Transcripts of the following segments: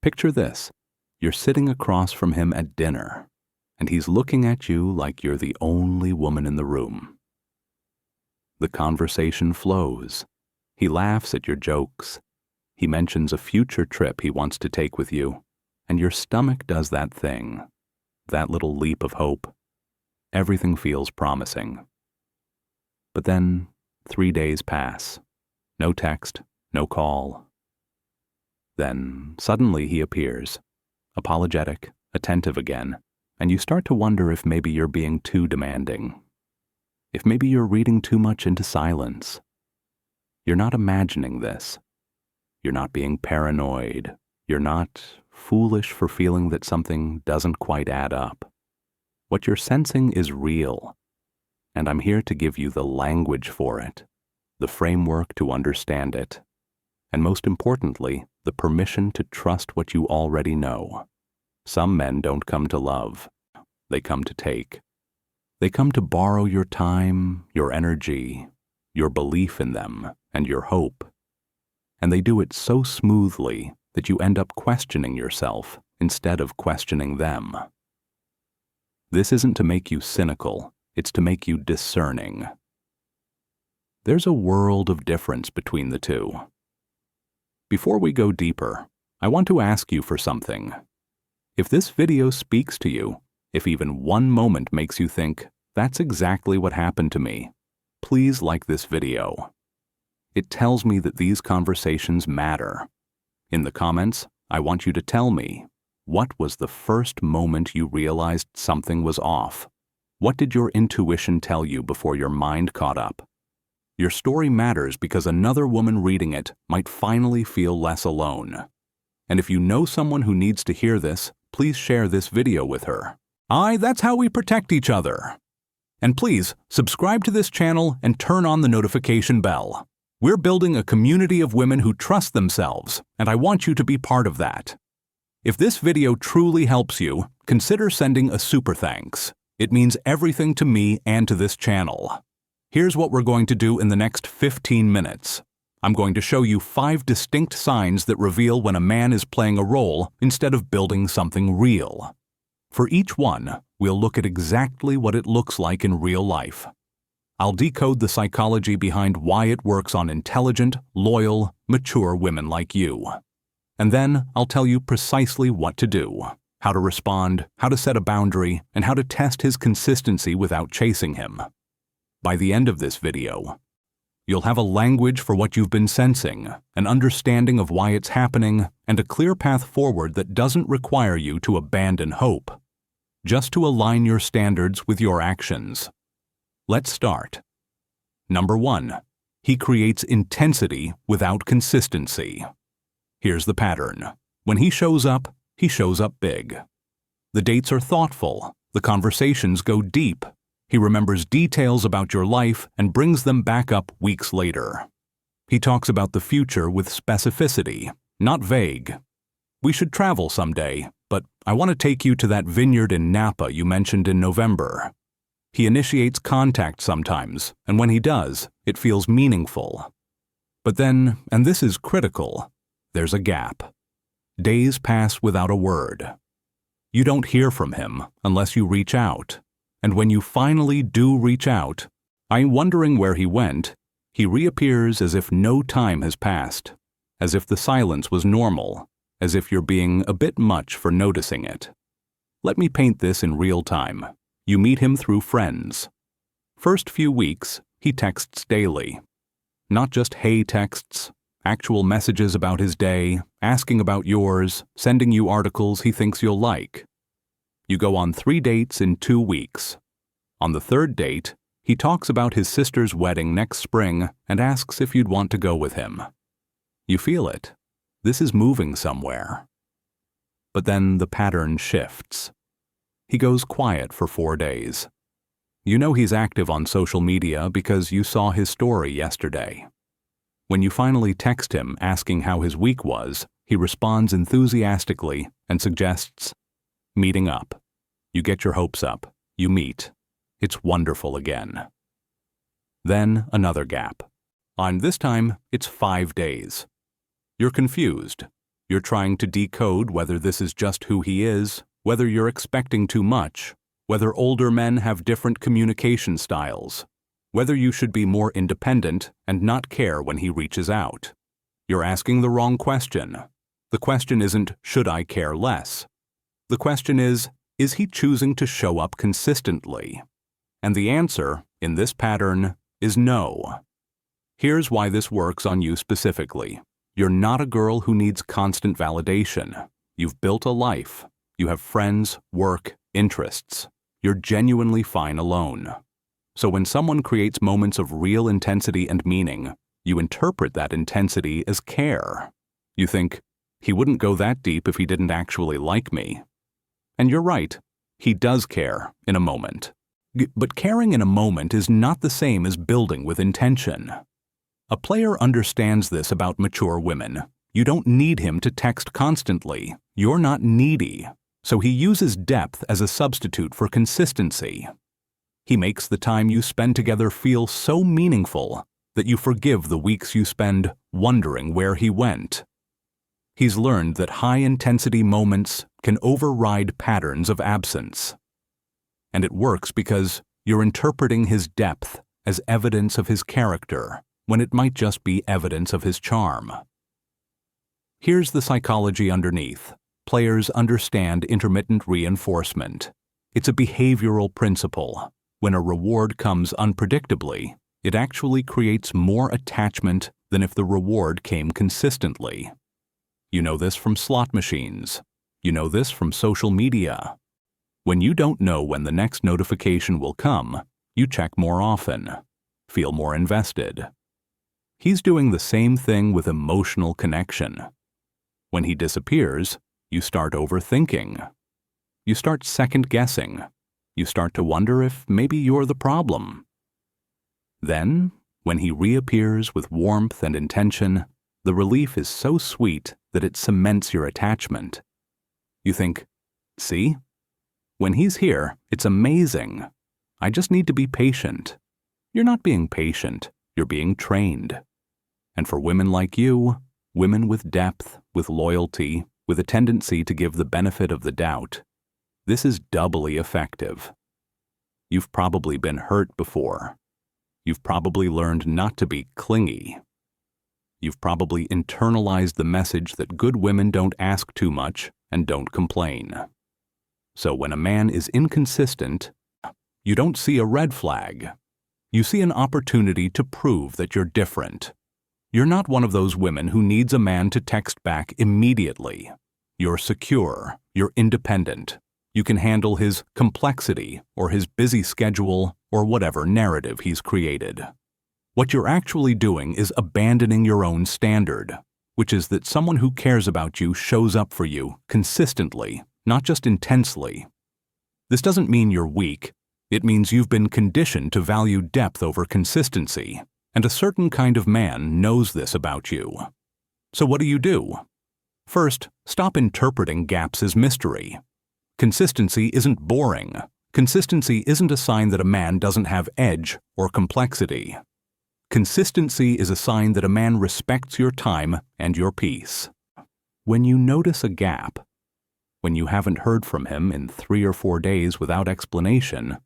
Picture this. You're sitting across from him at dinner, and he's looking at you like you're the only woman in the room. The conversation flows. He laughs at your jokes. He mentions a future trip he wants to take with you, and your stomach does that thing, that little leap of hope. Everything feels promising. But then 3 days pass. No text, no call. Then suddenly he appears, apologetic, attentive again, and you start to wonder if maybe you're being too demanding. If maybe you're reading too much into silence. You're not imagining this. You're not being paranoid. You're not foolish for feeling that something doesn't quite add up. What you're sensing is real, and I'm here to give you the language for it, the framework to understand it, and most importantly, the permission to trust what you already know. Some men don't come to love. They come to take. They come to borrow your time, your energy, your belief in them, and your hope. And they do it so smoothly that you end up questioning yourself instead of questioning them. This isn't to make you cynical, it's to make you discerning. There's a world of difference between the two. Before we go deeper, I want to ask you for something. If this video speaks to you, if even one moment makes you think, that's exactly what happened to me, please like this video. It tells me that these conversations matter. In the comments, I want you to tell me, what was the first moment you realized something was off? What did your intuition tell you before your mind caught up? Your story matters because another woman reading it might finally feel less alone. And if you know someone who needs to hear this, please share this video with her. That's how we protect each other. And please, subscribe to this channel and turn on the notification bell. We're building a community of women who trust themselves, and I want you to be part of that. If this video truly helps you, consider sending a super thanks. It means everything to me and to this channel. Here's what we're going to do in the next 15 minutes. I'm going to show you 5 distinct signs that reveal when a man is playing a role instead of building something real. For each one, we'll look at exactly what it looks like in real life. I'll decode the psychology behind why it works on intelligent, loyal, mature women like you. And then I'll tell you precisely what to do, how to respond, how to set a boundary, and how to test his consistency without chasing him. By the end of this video, you'll have a language for what you've been sensing, an understanding of why it's happening, and a clear path forward that doesn't require you to abandon hope, just to align your standards with your actions. Let's start. Number 1, he creates intensity without consistency. Here's the pattern. When he shows up big. The dates are thoughtful. The conversations go deep. He remembers details about your life and brings them back up weeks later. He talks about the future with specificity, not vague. We should travel someday, but I want to take you to that vineyard in Napa you mentioned in November. He initiates contact sometimes, and when he does, it feels meaningful. But then, and this is critical, there's a gap. Days pass without a word. You don't hear from him unless you reach out. And when you finally do reach out, I'm wondering where he went, he reappears as if no time has passed, as if the silence was normal, as if you're being a bit much for noticing it. Let me paint this in real time. You meet him through friends. First few weeks, he texts daily. Not just hey texts, actual messages about his day, asking about yours, sending you articles he thinks you'll like. You go on 3 dates in 2 weeks. On the 3rd date, he talks about his sister's wedding next spring and asks if you'd want to go with him. You feel it. This is moving somewhere. But then the pattern shifts. He goes quiet for 4 days. You know he's active on social media because you saw his story yesterday. When you finally text him asking how his week was, he responds enthusiastically and suggests meeting up. You get your hopes up. You meet. It's wonderful again. Then another gap. On this time, it's 5 days. You're confused. You're trying to decode whether this is just who he is, whether you're expecting too much, whether older men have different communication styles, whether you should be more independent and not care when he reaches out. You're asking the wrong question. The question isn't, should I care less? The question is he choosing to show up consistently? And the answer, in this pattern, is no. Here's why this works on you specifically. You're not a girl who needs constant validation. You've built a life. You have friends, work, interests. You're genuinely fine alone. So when someone creates moments of real intensity and meaning, you interpret that intensity as care. You think, he wouldn't go that deep if he didn't actually like me. And you're right, he does care in a moment. But caring in a moment is not the same as building with intention. A player understands this about mature women. You don't need him to text constantly. You're not needy. So he uses depth as a substitute for consistency. He makes the time you spend together feel so meaningful that you forgive the weeks you spend wondering where he went. He's learned that high-intensity moments can override patterns of absence. And it works because you're interpreting his depth as evidence of his character when it might just be evidence of his charm. Here's the psychology underneath. Players understand intermittent reinforcement. It's a behavioral principle. When a reward comes unpredictably, it actually creates more attachment than if the reward came consistently. You know this from slot machines. You know this from social media. When you don't know when the next notification will come, you check more often, feel more invested. He's doing the same thing with emotional connection. When he disappears, you start overthinking. You start second-guessing. You start to wonder if maybe you're the problem. Then, when he reappears with warmth and intention, the relief is so sweet that it cements your attachment. You think, see? When he's here, it's amazing. I just need to be patient. You're not being patient, you're being trained. And for women like you, women with depth, with loyalty, with a tendency to give the benefit of the doubt, this is doubly effective. You've probably been hurt before. You've probably learned not to be clingy. You've probably internalized the message that good women don't ask too much and don't complain. So when a man is inconsistent, you don't see a red flag. You see an opportunity to prove that you're different. You're not one of those women who needs a man to text back immediately. You're secure. You're independent. You can handle his complexity or his busy schedule or whatever narrative he's created. What you're actually doing is abandoning your own standard, which is that someone who cares about you shows up for you consistently, not just intensely. This doesn't mean you're weak. It means you've been conditioned to value depth over consistency, and a certain kind of man knows this about you. So what do? First, stop interpreting gaps as mystery. Consistency isn't boring. Consistency isn't a sign that a man doesn't have edge or complexity. Consistency is a sign that a man respects your time and your peace. When you notice a gap, when you haven't heard from him in 3 or 4 days without explanation,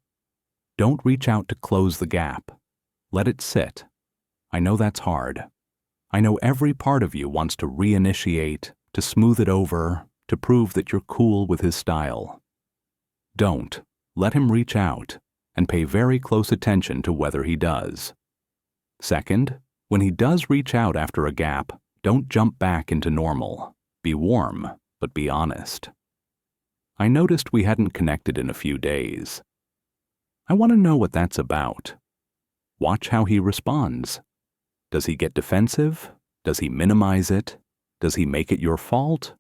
don't reach out to close the gap. Let it sit. I know that's hard. I know every part of you wants to reinitiate, to smooth it over, to prove that you're cool with his style. Don't. Let him reach out, and pay very close attention to whether he does. Second, when he does reach out after a gap, don't jump back into normal. Be warm, but be honest. I noticed we hadn't connected in a few days. I want to know what that's about. Watch how he responds. Does he get defensive? Does he minimize it? Does he make it your fault?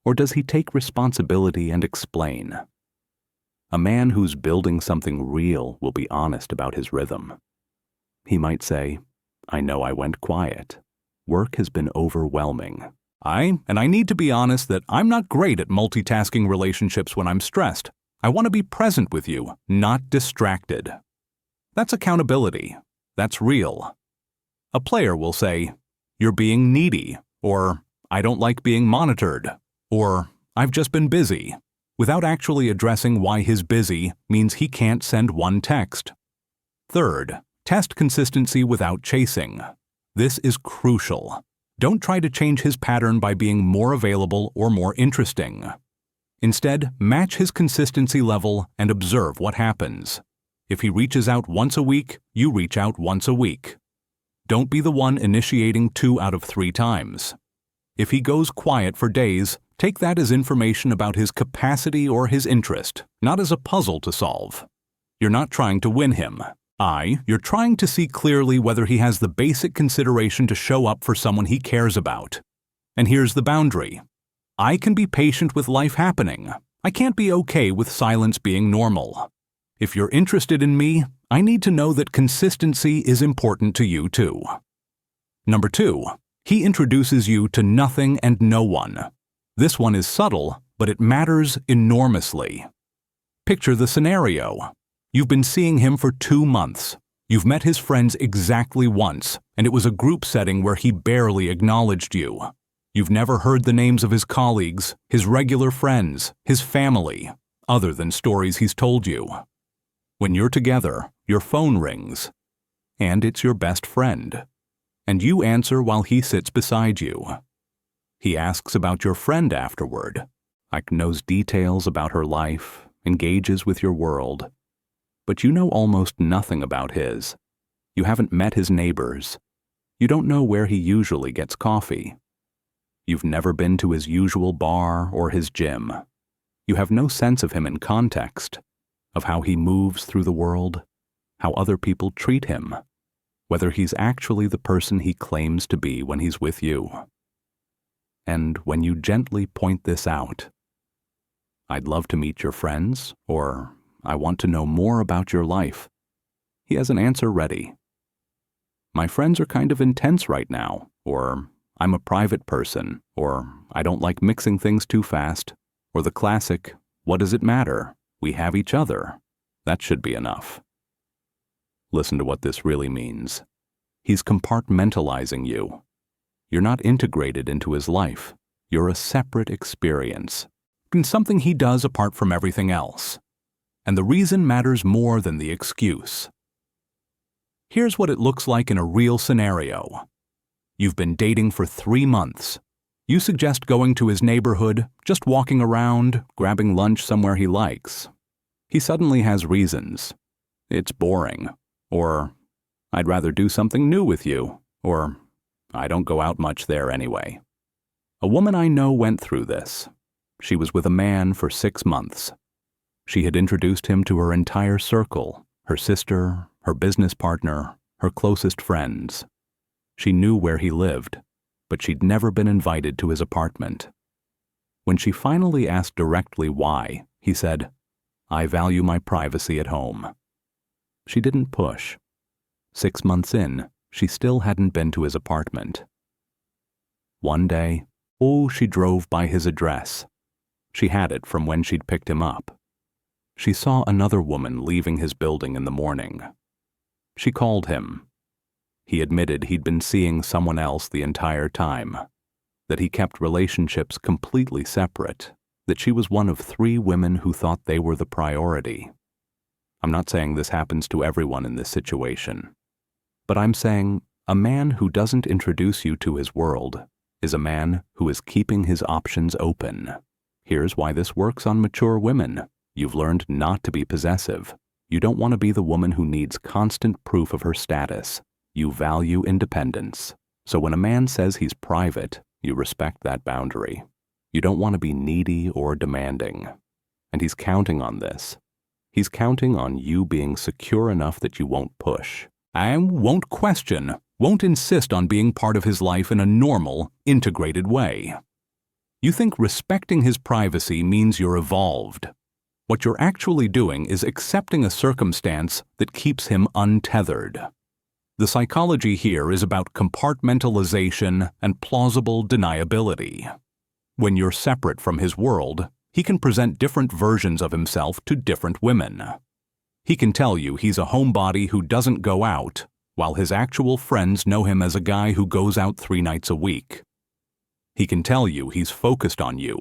Or does he take responsibility and explain? A man who's building something real will be honest about his rhythm. He might say, I know I went quiet. Work has been overwhelming. I need to be honest that I'm not great at multitasking relationships when I'm stressed. I want to be present with you, not distracted. That's accountability. That's real. A player will say, you're being needy, or I don't like being monitored, or I've just been busy, without actually addressing why his busy means he can't send one text. Third, test consistency without chasing. This is crucial. Don't try to change his pattern by being more available or more interesting. Instead, match his consistency level and observe what happens. If he reaches out once a week, you reach out once a week. Don't be the one initiating 2 out of 3 times. If he goes quiet for days, take that as information about his capacity or his interest, not as a puzzle to solve. You're not trying to win him. You're trying to see clearly whether he has the basic consideration to show up for someone he cares about. And here's the boundary. I can be patient with life happening. I can't be okay with silence being normal. If you're interested in me, I need to know that consistency is important to you too. Number 2, he introduces you to nothing and no one. This one is subtle, but it matters enormously. Picture the scenario. You've been seeing him for 2 months. You've met his friends exactly once, and it was a group setting where he barely acknowledged you. You've never heard the names of his colleagues, his regular friends, his family, other than stories he's told you. When you're together, your phone rings, and it's your best friend, and you answer while he sits beside you. He asks about your friend afterward, knows details about her life, engages with your world. But you know almost nothing about his. You haven't met his neighbors. You don't know where he usually gets coffee. You've never been to his usual bar or his gym. You have no sense of him in context, of how he moves through the world, how other people treat him, whether he's actually the person he claims to be when he's with you. And when you gently point this out, I'd love to meet your friends, or I want to know more about your life, he has an answer ready. My friends are kind of intense right now, or I'm a private person, or I don't like mixing things too fast, or the classic, what does it matter? We have each other. That should be enough. Listen to what this really means. He's compartmentalizing you. You're not integrated into his life. You're a separate experience, and something he does apart from everything else. And the reason matters more than the excuse. Here's what it looks like in a real scenario. You've been dating for 3 months. You suggest going to his neighborhood, just walking around, grabbing lunch somewhere he likes. He suddenly has reasons. It's boring. Or, I'd rather do something new with you. Or, I don't go out much there anyway. A woman I know went through this. She was with a man for 6 months. She had introduced him to her entire circle, her sister, her business partner, her closest friends. She knew where he lived, but she'd never been invited to his apartment. When she finally asked directly why, he said, I value my privacy at home. She didn't push. 6 months in, she still hadn't been to his apartment. One day, she drove by his address. She had it from when she'd picked him up. She saw another woman leaving his building in the morning. She called him. He admitted he'd been seeing someone else the entire time, that he kept relationships completely separate, that she was one of 3 women who thought they were the priority. I'm not saying this happens to everyone in this situation, but I'm saying a man who doesn't introduce you to his world is a man who is keeping his options open. Here's why this works on mature women. You've learned not to be possessive. You don't want to be the woman who needs constant proof of her status. You value independence. So when a man says he's private, you respect that boundary. You don't want to be needy or demanding. And he's counting on this. He's counting on you being secure enough that you won't push, and won't question, won't insist on being part of his life in a normal, integrated way. You think respecting his privacy means you're evolved. What you're actually doing is accepting a circumstance that keeps him untethered. The psychology here is about compartmentalization and plausible deniability. When you're separate from his world, he can present different versions of himself to different women. He can tell you he's a homebody who doesn't go out, while his actual friends know him as a guy who goes out 3 nights a week. He can tell you he's focused on you,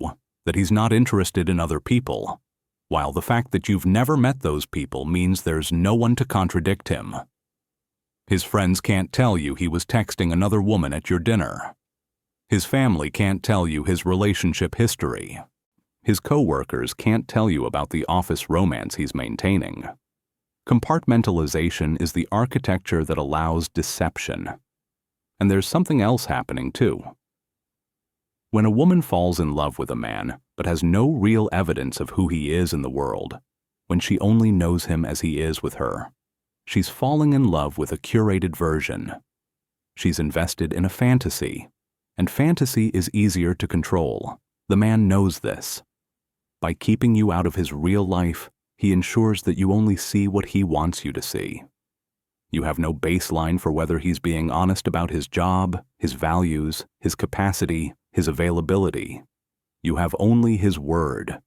that he's not interested in other people, while the fact that you've never met those people means there's no one to contradict him. His friends can't tell you he was texting another woman at your dinner. His family can't tell you his relationship history. His coworkers can't tell you about the office romance he's maintaining. Compartmentalization is the architecture that allows deception. And there's something else happening too. When a woman falls in love with a man but has no real evidence of who he is in the world, when she only knows him as he is with her, she's falling in love with a curated version. She's invested in a fantasy, and fantasy is easier to control. The man knows this. By keeping you out of his real life, he ensures that you only see what he wants you to see. You have no baseline for whether he's being honest about his job, his values, his capacity, his availability. You have only his word.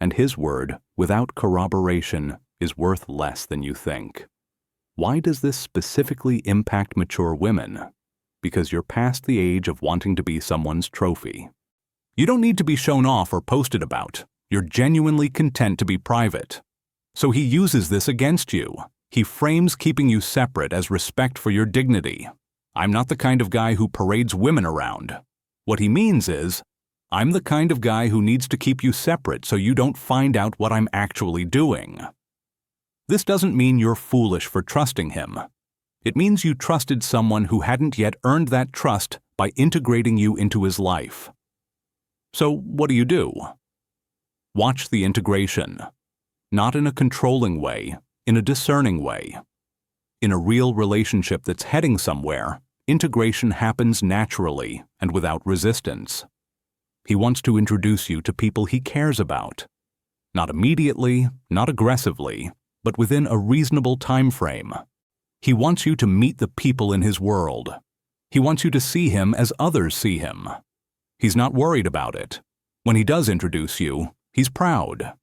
And his word, without corroboration, is worth less than you think. Why does this specifically impact mature women? Because you're past the age of wanting to be someone's trophy. You don't need to be shown off or posted about. You're genuinely content to be private. So he uses this against you. He frames keeping you separate as respect for your dignity. I'm not the kind of guy who parades women around. What he means is, I'm the kind of guy who needs to keep you separate so you don't find out what I'm actually doing. This doesn't mean you're foolish for trusting him. It means you trusted someone who hadn't yet earned that trust by integrating you into his life. So what do? Watch the integration. Not in a controlling way, in a discerning way. In a real relationship that's heading somewhere, integration happens naturally and without resistance. He wants to introduce you to people he cares about. Not immediately, not aggressively, but within a reasonable time frame. He wants you to meet the people in his world. He wants you to see him as others see him. He's not worried about it. When he does introduce you, he's proud.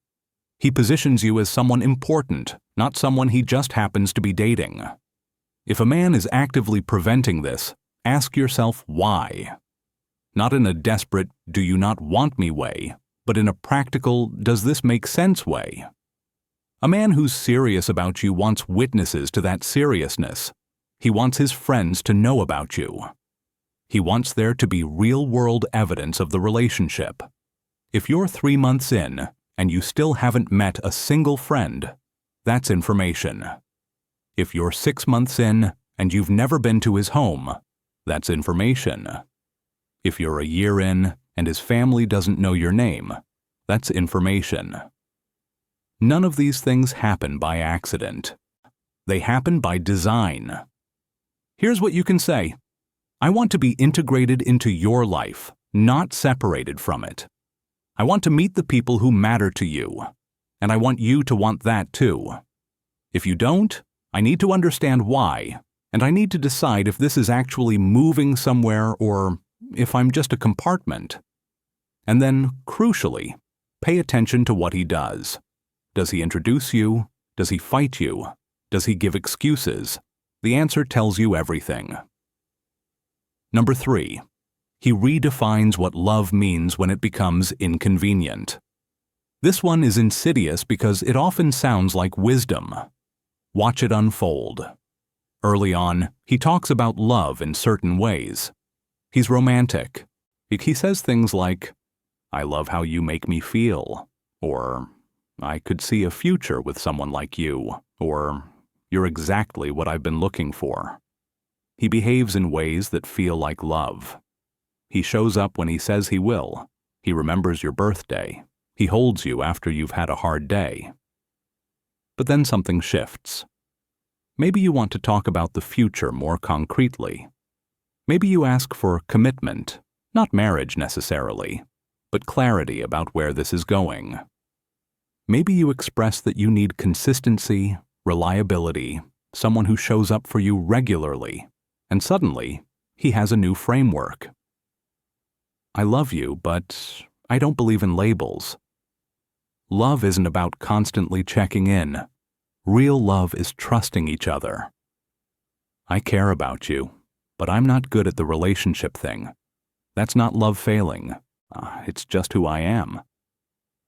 He positions you as someone important, not someone he just happens to be dating. If a man is actively preventing this, ask yourself why. Not in a desperate, do you not want me way, but in a practical, does this make sense way. A man who's serious about you wants witnesses to that seriousness. He wants his friends to know about you. He wants there to be real-world evidence of the relationship. If you're 3 months in and you still haven't met a single friend, that's information. If you're 6 months in and you've never been to his home, that's information. If you're a year in and his family doesn't know your name, that's information. None of these things happen by accident. They happen by design. Here's what you can say. I want to be integrated into your life, not separated from it. I want to meet the people who matter to you, and I want you to want that too. If you don't, I need to understand why, and I need to decide if this is actually moving somewhere or if I'm just a compartment. And then, crucially, pay attention to what he does. Does he introduce you? Does he fight you? Does he give excuses? The answer tells you everything. Number 3. He redefines what love means when it becomes inconvenient. This one is insidious because it often sounds like wisdom. Watch it unfold. Early on, he talks about love in certain ways. He's romantic. He says things like, I love how you make me feel, or I could see a future with someone like you, or you're exactly what I've been looking for. He behaves in ways that feel like love. He shows up when he says he will. He remembers your birthday. He holds you after you've had a hard day. But then something shifts. Maybe you want to talk about the future more concretely. Maybe you ask for commitment, not marriage necessarily, but clarity about where this is going. Maybe you express that you need consistency, reliability, someone who shows up for you regularly, and suddenly, he has a new framework. I love you, but I don't believe in labels. Love isn't about constantly checking in. Real love is trusting each other. I care about you, but I'm not good at the relationship thing. That's not love failing. It's just who I am.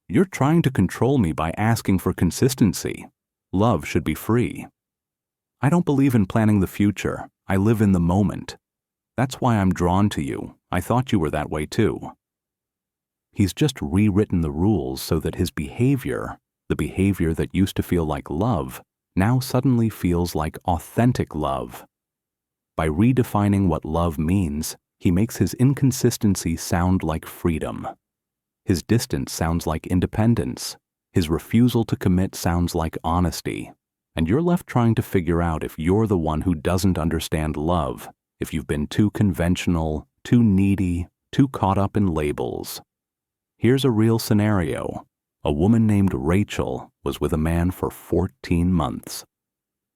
You're trying to control me by asking for consistency. Love should be free. I don't believe in planning the future. I live in the moment. That's why I'm drawn to you. I thought you were that way too. He's just rewritten the rules so that his behavior, the behavior that used to feel like love, now suddenly feels like authentic love. By redefining what love means, he makes his inconsistency sound like freedom. His distance sounds like independence. His refusal to commit sounds like honesty. And you're left trying to figure out if you're the one who doesn't understand love, if you've been too conventional, too needy, too caught up in labels. Here's a real scenario. A woman named Rachel was with a man for 14 months.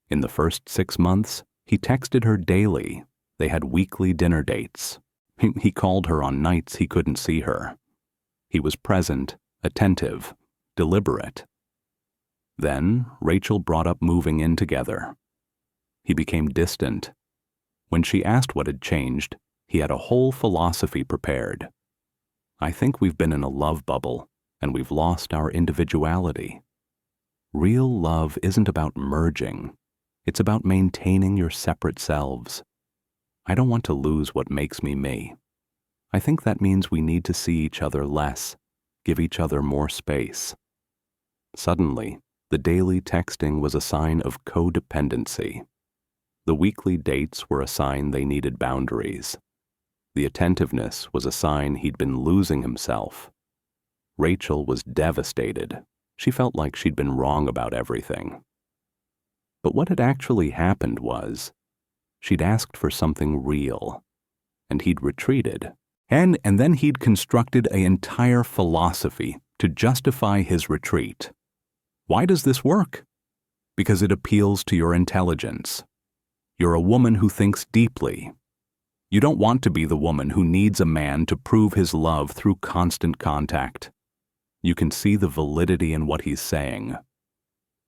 In the first 6 months, he texted her daily. They had weekly dinner dates. He called her on nights he couldn't see her. He was present, attentive, deliberate. Then Rachel brought up moving in together. He became distant. When she asked what had changed, he had a whole philosophy prepared. I think we've been in a love bubble, and we've lost our individuality. Real love isn't about merging. It's about maintaining your separate selves. I don't want to lose what makes me me. I think that means we need to see each other less, give each other more space. Suddenly, the daily texting was a sign of codependency. The weekly dates were a sign they needed boundaries. The attentiveness was a sign he'd been losing himself. Rachel was devastated. She felt like she'd been wrong about everything. But what had actually happened was, she'd asked for something real, and he'd retreated. And then he'd constructed an entire philosophy to justify his retreat. Why does this work? Because it appeals to your intelligence. You're a woman who thinks deeply. You don't want to be the woman who needs a man to prove his love through constant contact. You can see the validity in what he's saying.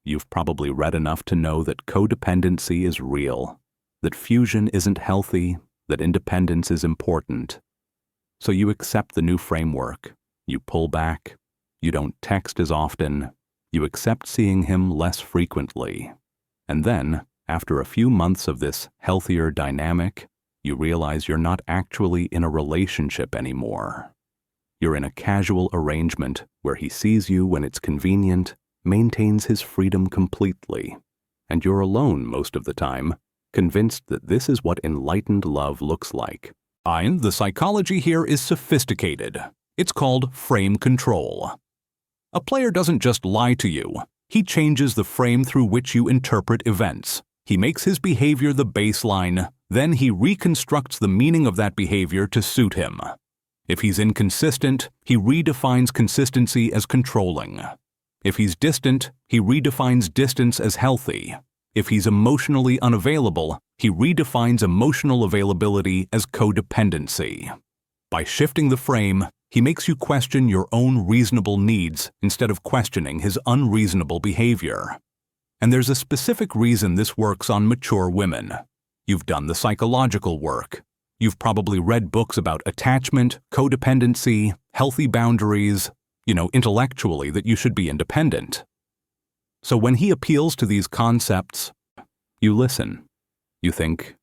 You've probably read enough to know that codependency is real, that fusion isn't healthy, that independence is important. So you accept the new framework. You pull back. You don't text as often. You accept seeing him less frequently. And then, after a few months of this healthier dynamic, you realize you're not actually in a relationship anymore. You're in a casual arrangement where he sees you when it's convenient, maintains his freedom completely, and you're alone most of the time, convinced that this is what enlightened love looks like. And the psychology here is sophisticated. It's called frame control. A player doesn't just lie to you. He changes the frame through which you interpret events. He makes his behavior the baseline, then he reconstructs the meaning of that behavior to suit him. If he's inconsistent, he redefines consistency as controlling. If he's distant, he redefines distance as healthy. If he's emotionally unavailable, he redefines emotional availability as codependency. By shifting the frame, he makes you question your own reasonable needs instead of questioning his unreasonable behavior. And there's a specific reason this works on mature women. You've done the psychological work. You've probably read books about attachment, codependency, healthy boundaries, intellectually that you should be independent. So when he appeals to these concepts, you listen. You think,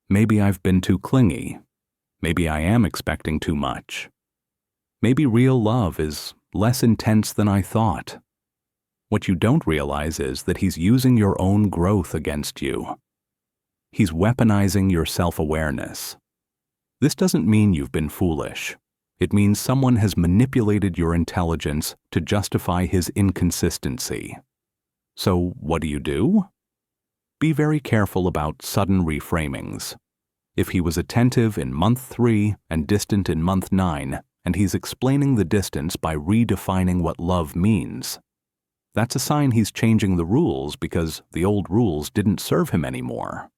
maybe I've been too clingy. Maybe I am expecting too much. Maybe real love is less intense than I thought. What you don't realize is that he's using your own growth against you. He's weaponizing your self-awareness. This doesn't mean you've been foolish. It means someone has manipulated your intelligence to justify his inconsistency. So what do? Be very careful about sudden reframings. If he was attentive in month 3 and distant in month 9, and he's explaining the distance by redefining what love means, that's a sign he's changing the rules because the old rules didn't serve him anymore.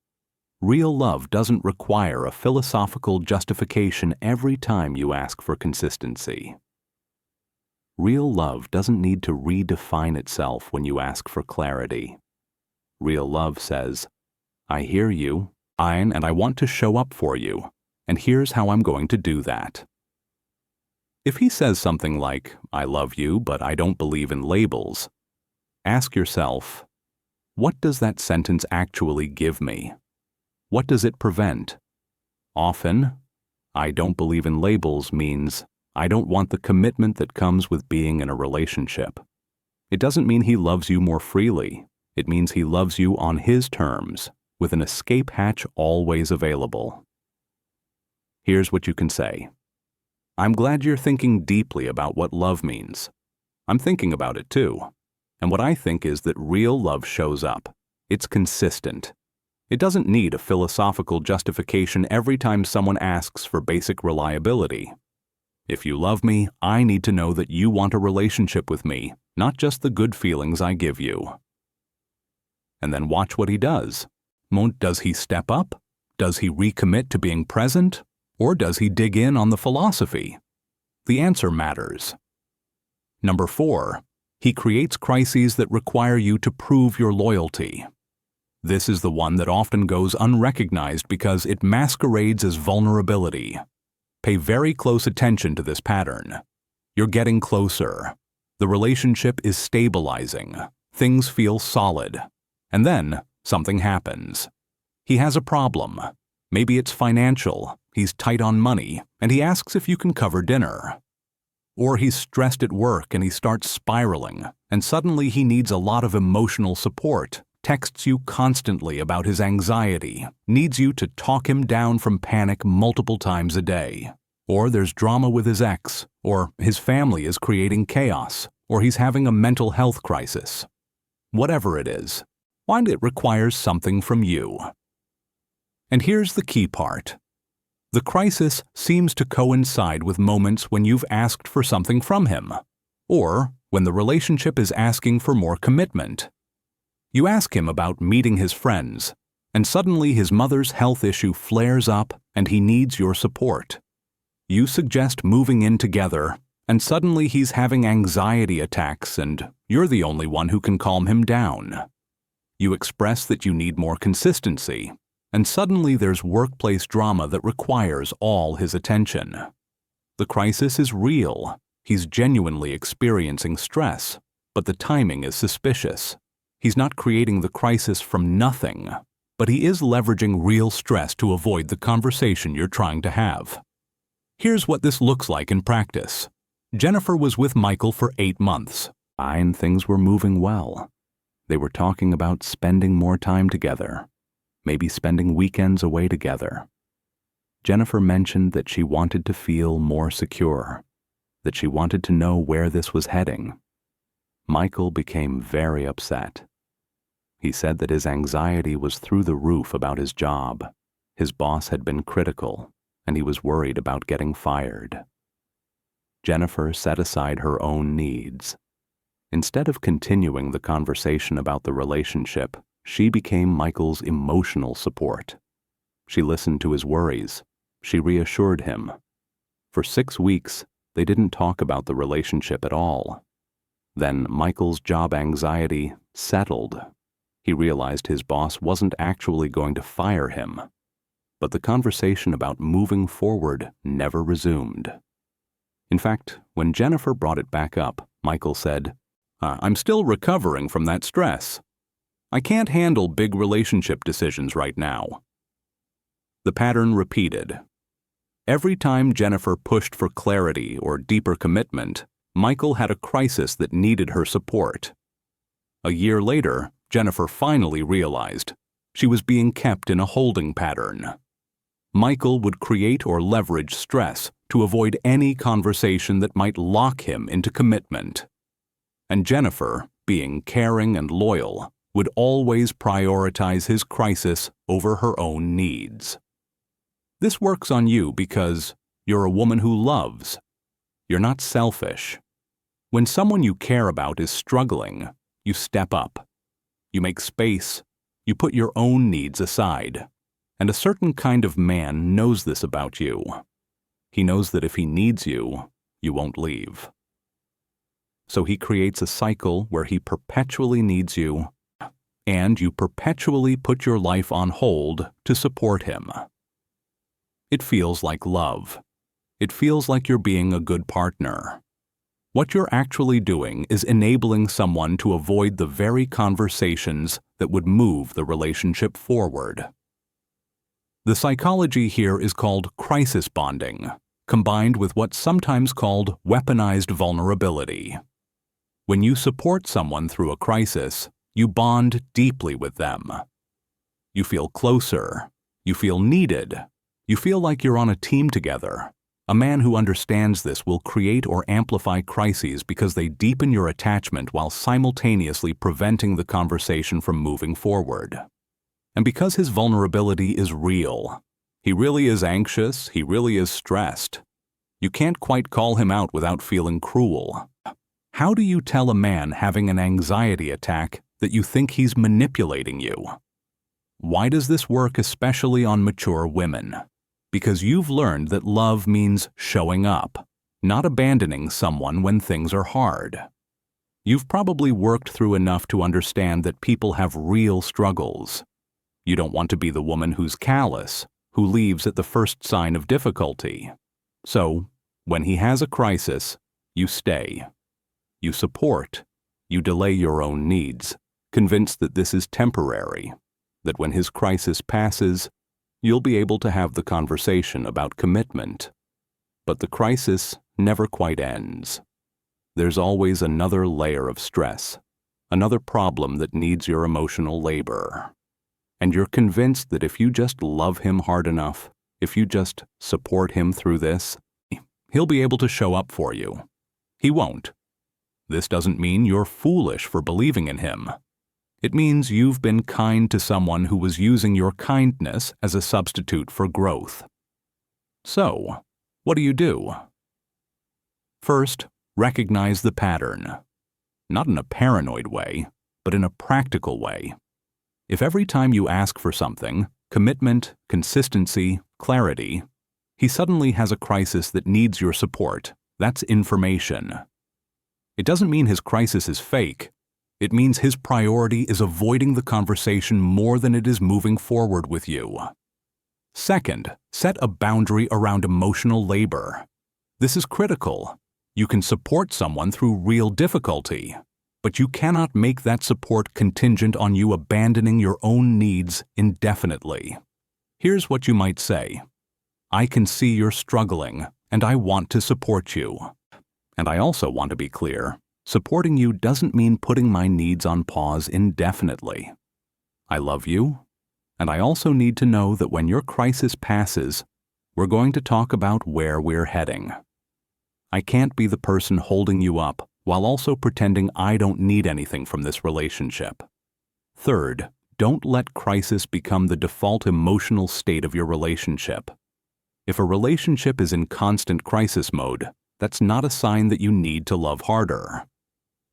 Real love doesn't require a philosophical justification every time you ask for consistency. Real love doesn't need to redefine itself when you ask for clarity. Real love says, I hear you, and I want to show up for you, and here's how I'm going to do that. If he says something like, "I love you, but I don't believe in labels," ask yourself, what does that sentence actually give me? What does it prevent? Often, "I don't believe in labels" means I don't want the commitment that comes with being in a relationship. It doesn't mean he loves you more freely. It means he loves you on his terms, with an escape hatch always available. Here's what you can say. I'm glad you're thinking deeply about what love means. I'm thinking about it too. And what I think is that real love shows up. It's consistent. It doesn't need a philosophical justification every time someone asks for basic reliability. If you love me, I need to know that you want a relationship with me, not just the good feelings I give you. And then watch what he does. Does he step up? Does he recommit to being present? Or does he dig in on the philosophy? The answer matters. Number 4, he creates crises that require you to prove your loyalty. This is the one that often goes unrecognized because it masquerades as vulnerability. Pay very close attention to this pattern. You're getting closer. The relationship is stabilizing. Things feel solid. And then something happens. He has a problem. Maybe it's financial. He's tight on money, and he asks if you can cover dinner. Or he's stressed at work and he starts spiraling, and suddenly he needs a lot of emotional support, texts you constantly about his anxiety, needs you to talk him down from panic multiple times a day. Or there's drama with his ex, or his family is creating chaos, or he's having a mental health crisis. Whatever it is, find it requires something from you. And here's the key part. The crisis seems to coincide with moments when you've asked for something from him, or when the relationship is asking for more commitment. You ask him about meeting his friends, and suddenly his mother's health issue flares up and he needs your support. You suggest moving in together, and suddenly he's having anxiety attacks and you're the only one who can calm him down. You express that you need more consistency, and suddenly there's workplace drama that requires all his attention. The crisis is real. He's genuinely experiencing stress, but the timing is suspicious. He's not creating the crisis from nothing, but he is leveraging real stress to avoid the conversation you're trying to have. Here's what this looks like in practice. Jennifer was with Michael for 8 months. And things were moving well. They were talking about spending more time together. Maybe spending weekends away together. Jennifer mentioned that she wanted to feel more secure, that she wanted to know where this was heading. Michael became very upset. He said that his anxiety was through the roof about his job. His boss had been critical, and he was worried about getting fired. Jennifer set aside her own needs. Instead of continuing the conversation about the relationship, she became Michael's emotional support. She listened to his worries. She reassured him. For 6 weeks, they didn't talk about the relationship at all. Then Michael's job anxiety settled. He realized his boss wasn't actually going to fire him. But the conversation about moving forward never resumed. In fact, when Jennifer brought it back up, Michael said, "I'm still recovering from that stress. I can't handle big relationship decisions right now." The pattern repeated. Every time Jennifer pushed for clarity or deeper commitment, Michael had a crisis that needed her support. A year later, Jennifer finally realized she was being kept in a holding pattern. Michael would create or leverage stress to avoid any conversation that might lock him into commitment. And Jennifer, being caring and loyal, would always prioritize his crisis over her own needs. This works on you because you're a woman who loves. You're not selfish. When someone you care about is struggling, you step up. You make space. You put your own needs aside. And a certain kind of man knows this about you. He knows that if he needs you, you won't leave. So he creates a cycle where he perpetually needs you, and you perpetually put your life on hold to support him. It feels like love. It feels like you're being a good partner. What you're actually doing is enabling someone to avoid the very conversations that would move the relationship forward. The psychology here is called crisis bonding, combined with what's sometimes called weaponized vulnerability. When you support someone through a crisis, you bond deeply with them. You feel closer. You feel needed. You feel like you're on a team together. A man who understands this will create or amplify crises because they deepen your attachment while simultaneously preventing the conversation from moving forward. And because his vulnerability is real, he really is anxious, he really is stressed. You can't quite call him out without feeling cruel. How do you tell a man having an anxiety attack that you think he's manipulating you? Why does this work especially on mature women? Because you've learned that love means showing up, not abandoning someone when things are hard. You've probably worked through enough to understand that people have real struggles. You don't want to be the woman who's callous, who leaves at the first sign of difficulty. So, when he has a crisis, you stay. You support. You delay your own needs, convinced that this is temporary, that when his crisis passes, you'll be able to have the conversation about commitment. But the crisis never quite ends. There's always another layer of stress, another problem that needs your emotional labor. And you're convinced that if you just love him hard enough, if you just support him through this, he'll be able to show up for you. He won't. This doesn't mean you're foolish for believing in him. It means you've been kind to someone who was using your kindness as a substitute for growth. So, what do? First, recognize the pattern. Not in a paranoid way, but in a practical way. If every time you ask for something, commitment, consistency, clarity, he suddenly has a crisis that needs your support, that's information. It doesn't mean his crisis is fake. It means his priority is avoiding the conversation more than it is moving forward with you. Second, set a boundary around emotional labor. This is critical. You can support someone through real difficulty, but you cannot make that support contingent on you abandoning your own needs indefinitely. Here's what you might say. I can see you're struggling, and I want to support you. And I also want to be clear. Supporting you doesn't mean putting my needs on pause indefinitely. I love you, and I also need to know that when your crisis passes, we're going to talk about where we're heading. I can't be the person holding you up while also pretending I don't need anything from this relationship. Third, don't let crisis become the default emotional state of your relationship. If a relationship is in constant crisis mode, that's not a sign that you need to love harder.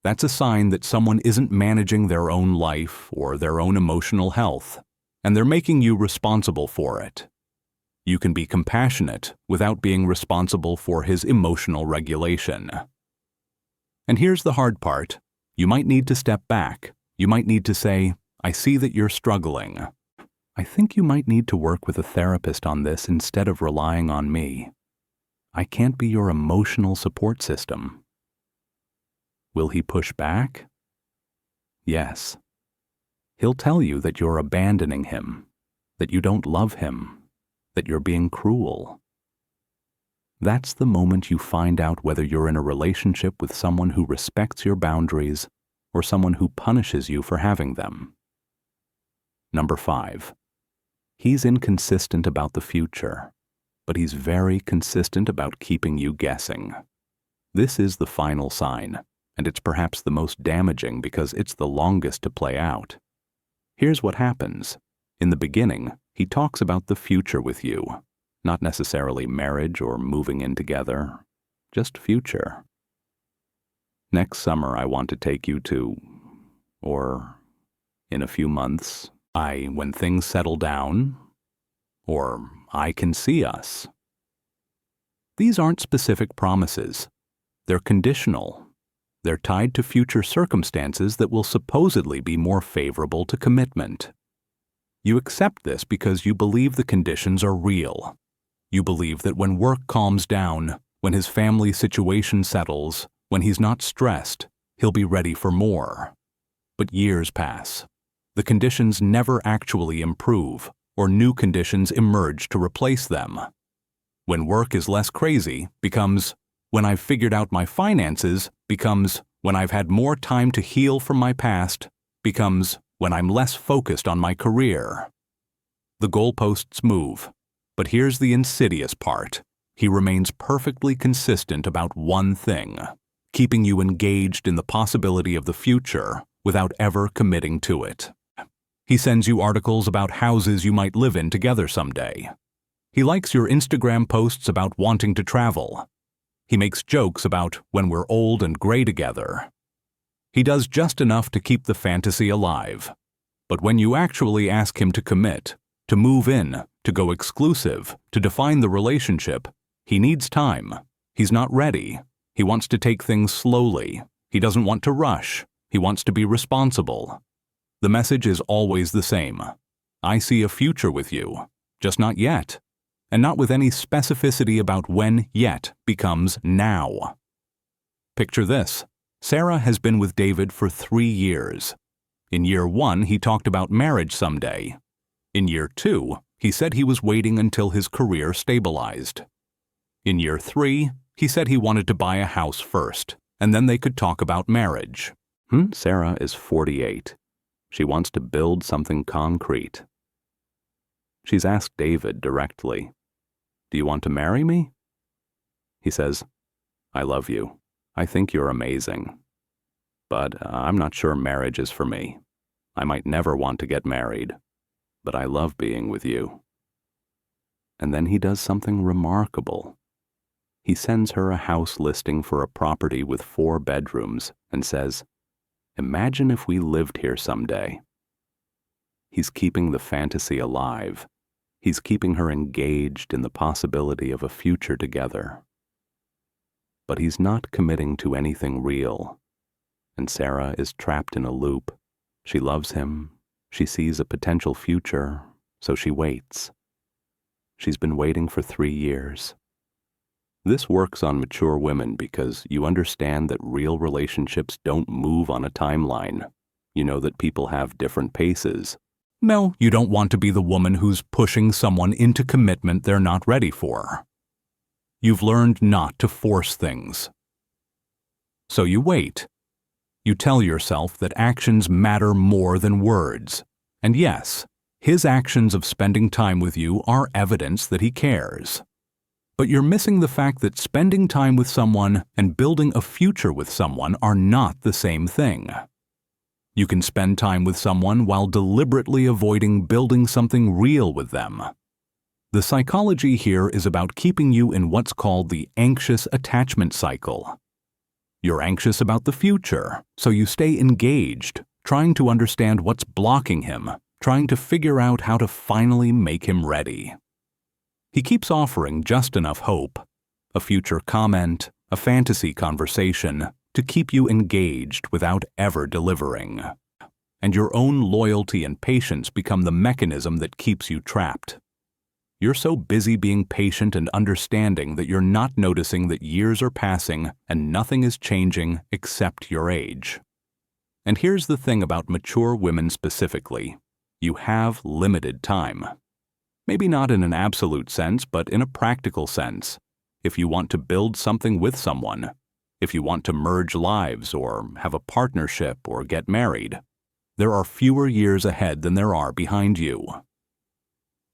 That's a sign that someone isn't managing their own life or their own emotional health, and they're making you responsible for it. You can be compassionate without being responsible for his emotional regulation. And here's the hard part. You might need to step back. You might need to say, I see that you're struggling. I think you might need to work with a therapist on this instead of relying on me. I can't be your emotional support system. Will he push back? Yes. He'll tell you that you're abandoning him, that you don't love him, that you're being cruel. That's the moment you find out whether you're in a relationship with someone who respects your boundaries or someone who punishes you for having them. Number 5. He's inconsistent about the future, but he's very consistent about keeping you guessing. This is the final sign, and it's perhaps the most damaging because it's the longest to play out. Here's what happens. In the beginning, he talks about the future with you, not necessarily marriage or moving in together, just future. Next summer I want to take you to, or in a few months, when things settle down, or I can see us. These aren't specific promises. They're conditional. They're tied to future circumstances that will supposedly be more favorable to commitment. You accept this because you believe the conditions are real. You believe that when work calms down, when his family situation settles, when he's not stressed, he'll be ready for more. But years pass. The conditions never actually improve, or new conditions emerge to replace them. When work is less crazy becomes when I've figured out my finances, becomes when I've had more time to heal from my past, becomes when I'm less focused on my career. The goalposts move, but here's the insidious part. He remains perfectly consistent about one thing, keeping you engaged in the possibility of the future without ever committing to it. He sends you articles about houses you might live in together someday. He likes your Instagram posts about wanting to travel. He makes jokes about when we're old and gray together. He does just enough to keep the fantasy alive. But when you actually ask him to commit, to move in, to go exclusive, to define the relationship, he needs time. He's not ready. He wants to take things slowly. He doesn't want to rush. He wants to be responsible. The message is always the same. I see a future with you, just not yet. And not with any specificity about when yet becomes now. Picture this. Sarah has been with David for 3 years. In year 1, he talked about marriage someday. In year 2, he said he was waiting until his career stabilized. In year 3, he said he wanted to buy a house first, and then they could talk about marriage. Sarah is 48. She wants to build something concrete. She's asked David directly, "Do you want to marry me?" He says, "I love you. I think you're amazing. But I'm not sure marriage is for me. I might never want to get married, but I love being with you." And then he does something remarkable. He sends her a house listing for a property with 4 bedrooms and says, "Imagine if we lived here someday." He's keeping the fantasy alive. He's keeping her engaged in the possibility of a future together. But he's not committing to anything real, and Sarah is trapped in a loop. She loves him, she sees a potential future, so she waits. She's been waiting for 3 years. This works on mature women because you understand that real relationships don't move on a timeline. You know that people have different paces. No, you don't want to be the woman who's pushing someone into commitment they're not ready for. You've learned not to force things. So you wait. You tell yourself that actions matter more than words. And yes, his actions of spending time with you are evidence that he cares. But you're missing the fact that spending time with someone and building a future with someone are not the same thing. You can spend time with someone while deliberately avoiding building something real with them. The psychology here is about keeping you in what's called the anxious attachment cycle. You're anxious about the future, so you stay engaged, trying to understand what's blocking him, trying to figure out how to finally make him ready. He keeps offering just enough hope, a future comment, a fantasy conversation, to keep you engaged without ever delivering. And your own loyalty and patience become the mechanism that keeps you trapped. You're so busy being patient and understanding that you're not noticing that years are passing and nothing is changing except your age. And here's the thing about mature women specifically. You have limited time. Maybe not in an absolute sense, but in a practical sense. If you want to build something with someone, if you want to merge lives or have a partnership or get married, there are fewer years ahead than there are behind you.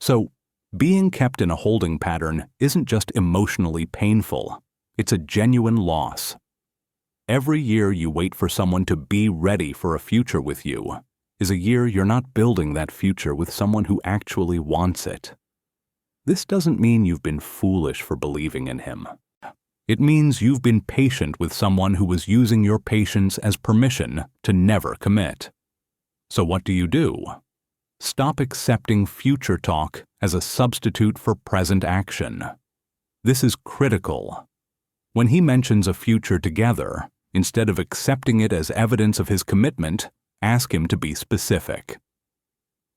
So, being kept in a holding pattern isn't just emotionally painful, it's a genuine loss. Every year you wait for someone to be ready for a future with you is a year you're not building that future with someone who actually wants it. This doesn't mean you've been foolish for believing in him. It means you've been patient with someone who was using your patience as permission to never commit. So what do? Stop accepting future talk as a substitute for present action. This is critical. When he mentions a future together, instead of accepting it as evidence of his commitment, ask him to be specific.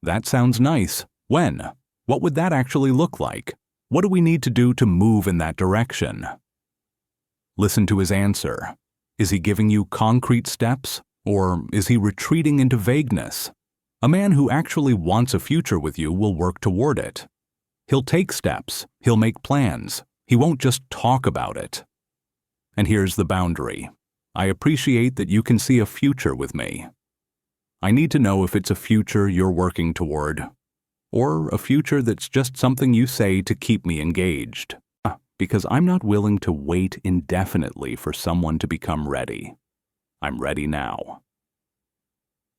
That sounds nice. When? What would that actually look like? What do we need to do to move in that direction? Listen to his answer. Is he giving you concrete steps, or is he retreating into vagueness? A man who actually wants a future with you will work toward it. He'll take steps, he'll make plans, he won't just talk about it. And here's the boundary. I appreciate that you can see a future with me. I need to know if it's a future you're working toward, or a future that's just something you say to keep me engaged, because I'm not willing to wait indefinitely for someone to become ready. I'm ready now.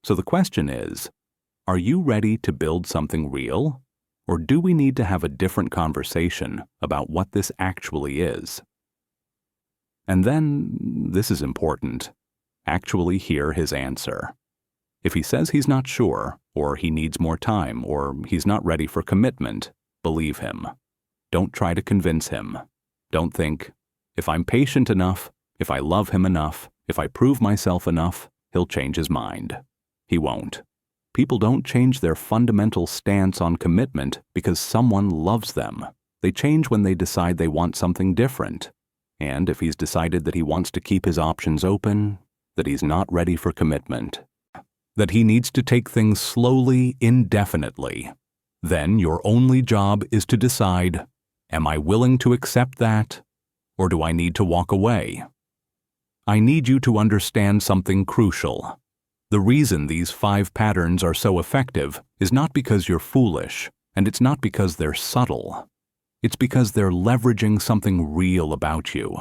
So the question is, are you ready to build something real, or do we need to have a different conversation about what this actually is? And then, this is important, actually hear his answer. If he says he's not sure, or he needs more time, or he's not ready for commitment, believe him. Don't try to convince him. Don't think, if I'm patient enough, if I love him enough, if I prove myself enough, he'll change his mind. He won't. People don't change their fundamental stance on commitment because someone loves them. They change when they decide they want something different. And if he's decided that he wants to keep his options open, that he's not ready for commitment, that he needs to take things slowly, indefinitely, then your only job is to decide, am I willing to accept that, or do I need to walk away? I need you to understand something crucial. The reason these 5 patterns are so effective is not because you're foolish, and it's not because they're subtle. It's because they're leveraging something real about you.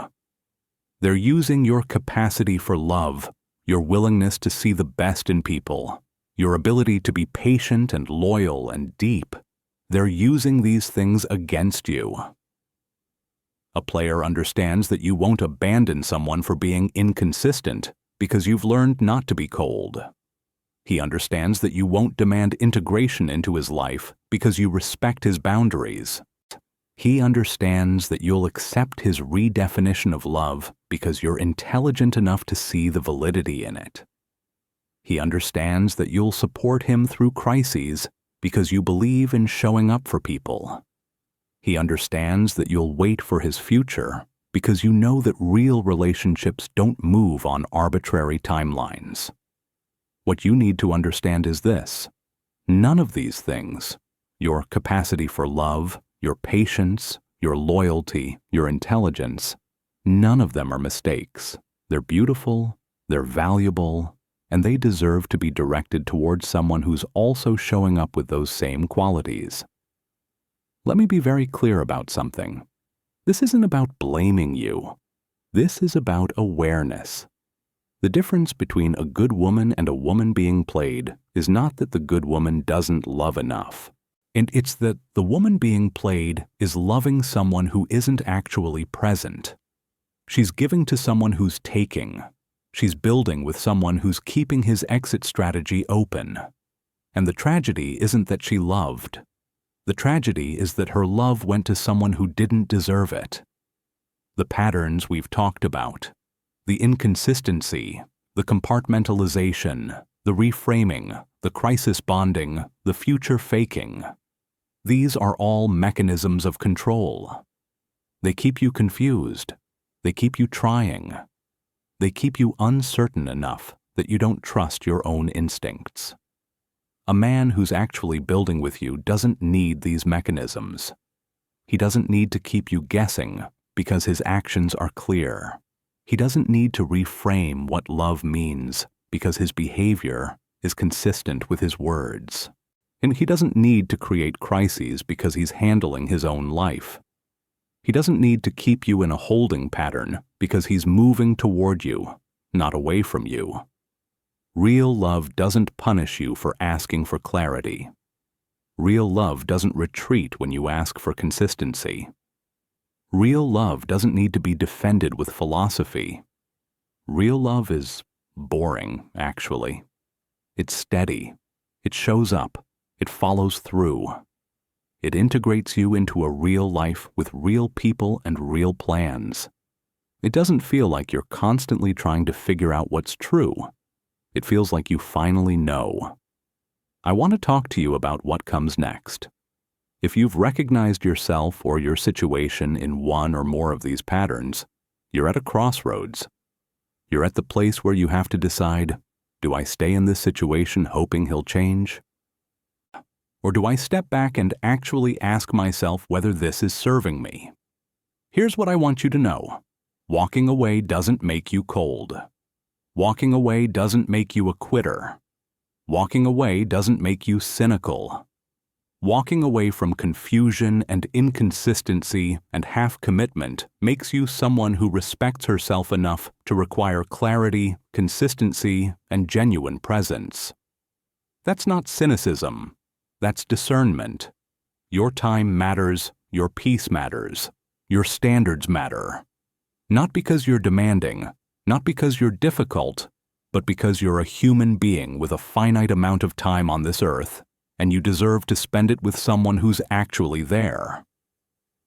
They're using your capacity for love, your willingness to see the best in people, your ability to be patient and loyal and deep. They're using these things against you. A player understands that you won't abandon someone for being inconsistent because you've learned not to be cold. He understands that you won't demand integration into his life because you respect his boundaries. He understands that you'll accept his redefinition of love because you're intelligent enough to see the validity in it. He understands that you'll support him through crises because you believe in showing up for people. He understands that you'll wait for his future because you know that real relationships don't move on arbitrary timelines. What you need to understand is this: none of these things, your capacity for love, your patience, your loyalty, your intelligence, none of them are mistakes. They're beautiful, they're valuable, and they deserve to be directed towards someone who's also showing up with those same qualities. Let me be very clear about something. This isn't about blaming you. This is about awareness. The difference between a good woman and a woman being played is not that the good woman doesn't love enough. And it's that the woman being played is loving someone who isn't actually present. She's giving to someone who's taking. She's building with someone who's keeping his exit strategy open. And the tragedy isn't that she loved. The tragedy is that her love went to someone who didn't deserve it. The patterns we've talked about, the inconsistency, the compartmentalization, the reframing, the crisis bonding, the future faking. These are all mechanisms of control. They keep you confused. They keep you trying. They keep you uncertain enough that you don't trust your own instincts. A man who's actually building with you doesn't need these mechanisms. He doesn't need to keep you guessing because his actions are clear. He doesn't need to reframe what love means because his behavior is consistent with his words. And he doesn't need to create crises because he's handling his own life. He doesn't need to keep you in a holding pattern because he's moving toward you, not away from you. Real love doesn't punish you for asking for clarity. Real love doesn't retreat when you ask for consistency. Real love doesn't need to be defended with philosophy. Real love is boring, actually. It's steady. It shows up. It follows through. It integrates you into a real life with real people and real plans. It doesn't feel like you're constantly trying to figure out what's true. It feels like you finally know. I want to talk to you about what comes next. If you've recognized yourself or your situation in one or more of these patterns, you're at a crossroads. You're at the place where you have to decide, do I stay in this situation hoping he'll change? Or do I step back and actually ask myself whether this is serving me? Here's what I want you to know. Walking away doesn't make you cold. Walking away doesn't make you a quitter. Walking away doesn't make you cynical. Walking away from confusion and inconsistency and half-commitment makes you someone who respects herself enough to require clarity, consistency, and genuine presence. That's not cynicism. That's discernment. Your time matters, your peace matters, your standards matter. Not because you're demanding, not because you're difficult, but because you're a human being with a finite amount of time on this earth, and you deserve to spend it with someone who's actually there.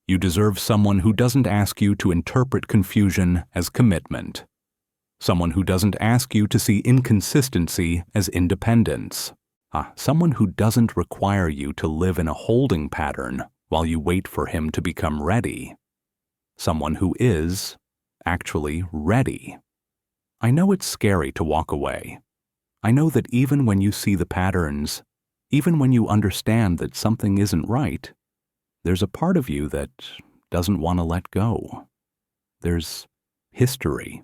You deserve someone who doesn't ask you to interpret confusion as commitment. Someone who doesn't ask you to see inconsistency as independence. Someone who doesn't require you to live in a holding pattern while you wait for him to become ready. Someone who is actually ready. I know it's scary to walk away. I know that even when you see the patterns, even when you understand that something isn't right, there's a part of you that doesn't want to let go. There's history.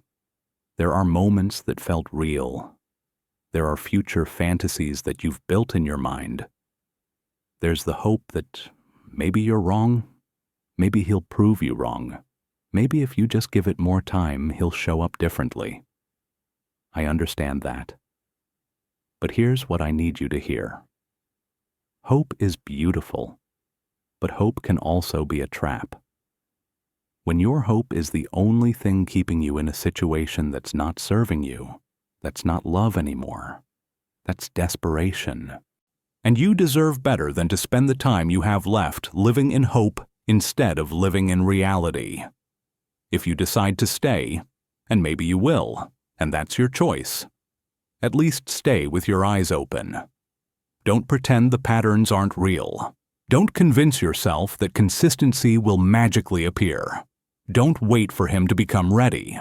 There are moments that felt real. There are future fantasies that you've built in your mind. There's the hope that maybe you're wrong. Maybe he'll prove you wrong. Maybe if you just give it more time, he'll show up differently. I understand that. But here's what I need you to hear. Hope is beautiful, but hope can also be a trap. When your hope is the only thing keeping you in a situation that's not serving you, that's not love anymore, that's desperation. And you deserve better than to spend the time you have left living in hope instead of living in reality. If you decide to stay, and maybe you will, and that's your choice, at least stay with your eyes open. Don't pretend the patterns aren't real. Don't convince yourself that consistency will magically appear. Don't wait for him to become ready.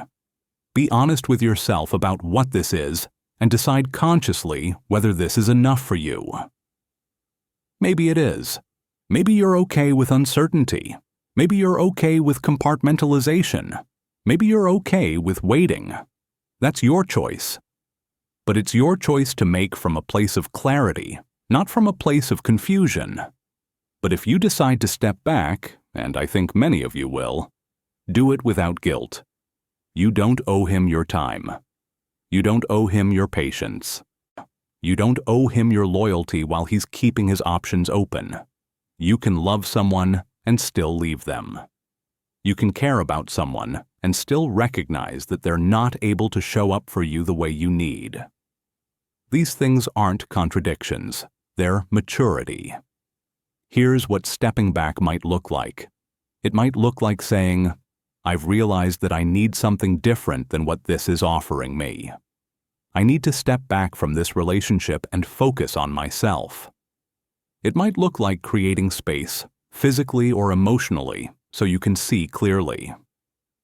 Be honest with yourself about what this is and decide consciously whether this is enough for you. Maybe it is. Maybe you're okay with uncertainty. Maybe you're okay with compartmentalization. Maybe you're okay with waiting. That's your choice. But it's your choice to make from a place of clarity, not from a place of confusion. But if you decide to step back, and I think many of you will, do it without guilt. You don't owe him your time. You don't owe him your patience. You don't owe him your loyalty while he's keeping his options open. You can love someone and still leave them. You can care about someone and still recognize that they're not able to show up for you the way you need. These things aren't contradictions. They're maturity. Here's what stepping back might look like. It might look like saying, I've realized that I need something different than what this is offering me. I need to step back from this relationship and focus on myself. It might look like creating space, physically or emotionally, so you can see clearly.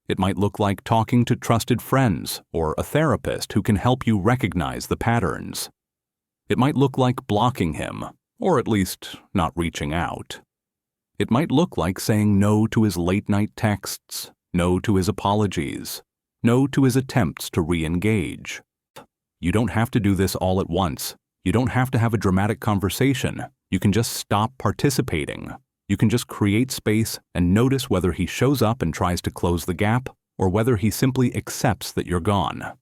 It might look like talking to trusted friends or a therapist who can help you recognize the patterns. It might look like blocking him, or at least not reaching out. It might look like saying no to his late-night texts, no to his apologies, no to his attempts to re-engage. You don't have to do this all at once. You don't have to have a dramatic conversation. You can just stop participating. You can just create space and notice whether he shows up and tries to close the gap or whether he simply accepts that you're gone.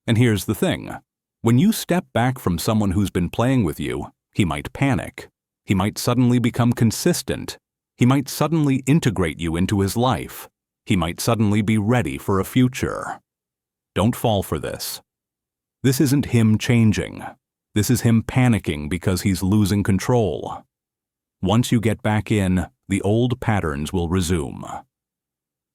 And here's the thing. When you step back from someone who's been playing with you, he might panic. He might suddenly become consistent. He might suddenly integrate you into his life. He might suddenly be ready for a future. Don't fall for this. This isn't him changing. This is him panicking because he's losing control. Once you get back in, the old patterns will resume.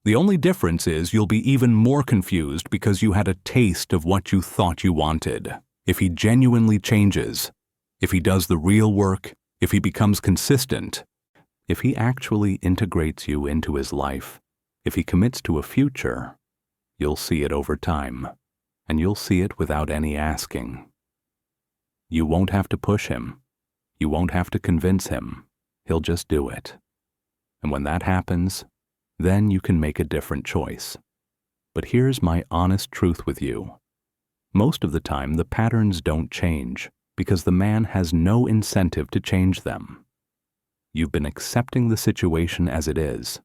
The only difference is you'll be even more confused because you had a taste of what you thought you wanted. If he genuinely changes, if he does the real work, if he becomes consistent, If he actually integrates you into his life, if he commits to a future, you'll see it over time, and you'll see it without any asking. You won't have to push him. You won't have to convince him. He'll just do it. And when that happens, then you can make a different choice. But here's my honest truth with you. Most of the time, the patterns don't change because the man has no incentive to change them. You've been accepting the situation as it is.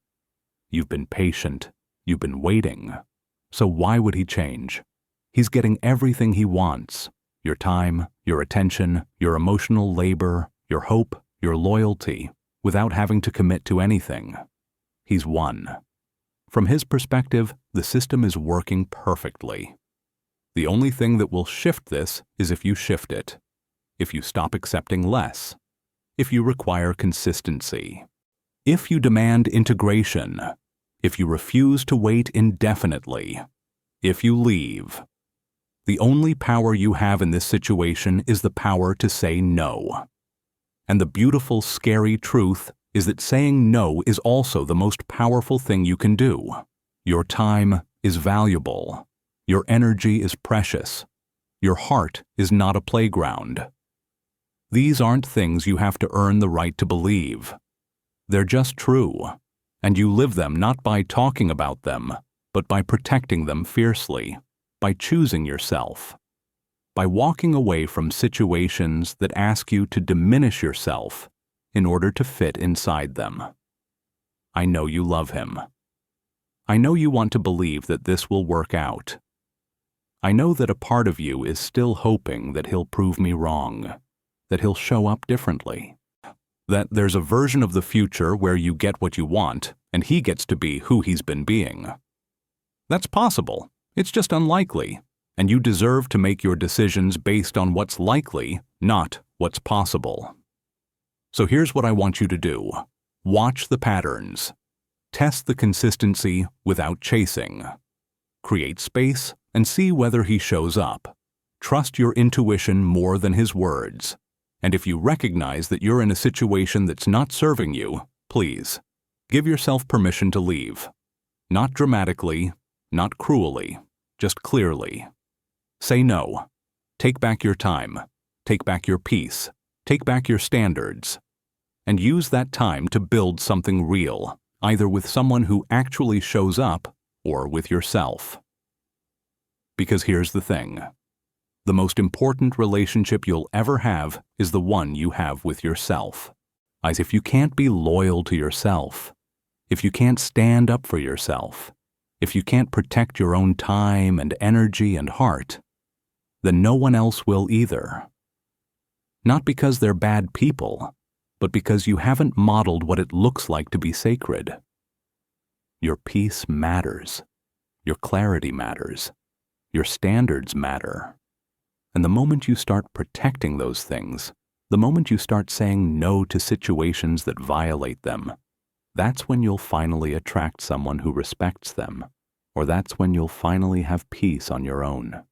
You've been patient. You've been waiting. So why would he change? He's getting everything he wants. Your time, your attention, your emotional labor, your hope, your loyalty, without having to commit to anything. He's won. From his perspective, the system is working perfectly. The only thing that will shift this is if you shift it, if you stop accepting less, if you require consistency, if you demand integration, if you refuse to wait indefinitely, if you leave. The only power you have in this situation is the power to say no. And the beautiful, scary truth is that saying no is also the most powerful thing you can do. Your time is valuable. Your energy is precious. Your heart is not a playground. These aren't things you have to earn the right to believe. They're just true, and you live them not by talking about them, but by protecting them fiercely, by choosing yourself, by walking away from situations that ask you to diminish yourself in order to fit inside them. I know you love him. I know you want to believe that this will work out. I know that a part of you is still hoping that he'll prove me wrong, that he'll show up differently, that there's a version of the future where you get what you want and he gets to be who he's been being. That's possible. It's just unlikely, and you deserve to make your decisions based on what's likely, not what's possible. So here's what I want you to do. Watch the patterns. Test the consistency without chasing. Create space and see whether he shows up. Trust your intuition more than his words. And if you recognize that you're in a situation that's not serving you, please, give yourself permission to leave. Not dramatically, not cruelly, just clearly. Say no. Take back your time. Take back your peace. Take back your standards. And use that time to build something real, either with someone who actually shows up or with yourself. Because here's the thing. The most important relationship you'll ever have is the one you have with yourself. As if you can't be loyal to yourself, if you can't stand up for yourself, if you can't protect your own time and energy and heart, then no one else will either. Not because they're bad people, but because you haven't modeled what it looks like to be sacred. Your peace matters. Your clarity matters. Your standards matter. And the moment you start protecting those things, the moment you start saying no to situations that violate them, that's when you'll finally attract someone who respects them, or that's when you'll finally have peace on your own.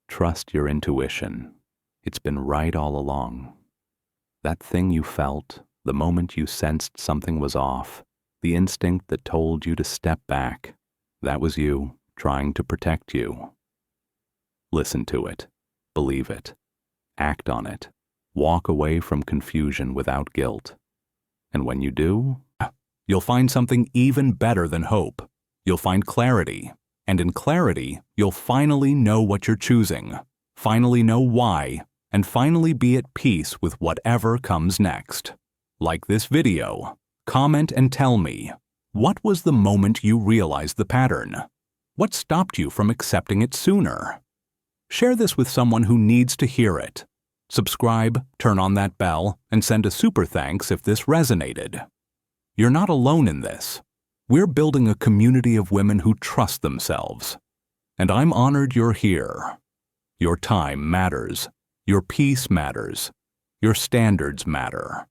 Trust your intuition. It's been right all along. That thing you felt, the moment you sensed something was off, the instinct that told you to step back, that was you trying to protect you. Listen to it. Believe it. Act on it. Walk away from confusion without guilt. And when you do, you'll find something even better than hope. You'll find clarity. And in clarity, you'll finally know what you're choosing, finally know why, and finally be at peace with whatever comes next. Like this video, comment and tell me, what was the moment you realized the pattern? What stopped you from accepting it sooner? Share this with someone who needs to hear it. Subscribe, turn on that bell, and send a super thanks if this resonated. You're not alone in this. We're building a community of women who trust themselves. And I'm honored you're here. Your time matters. Your peace matters. Your standards matter.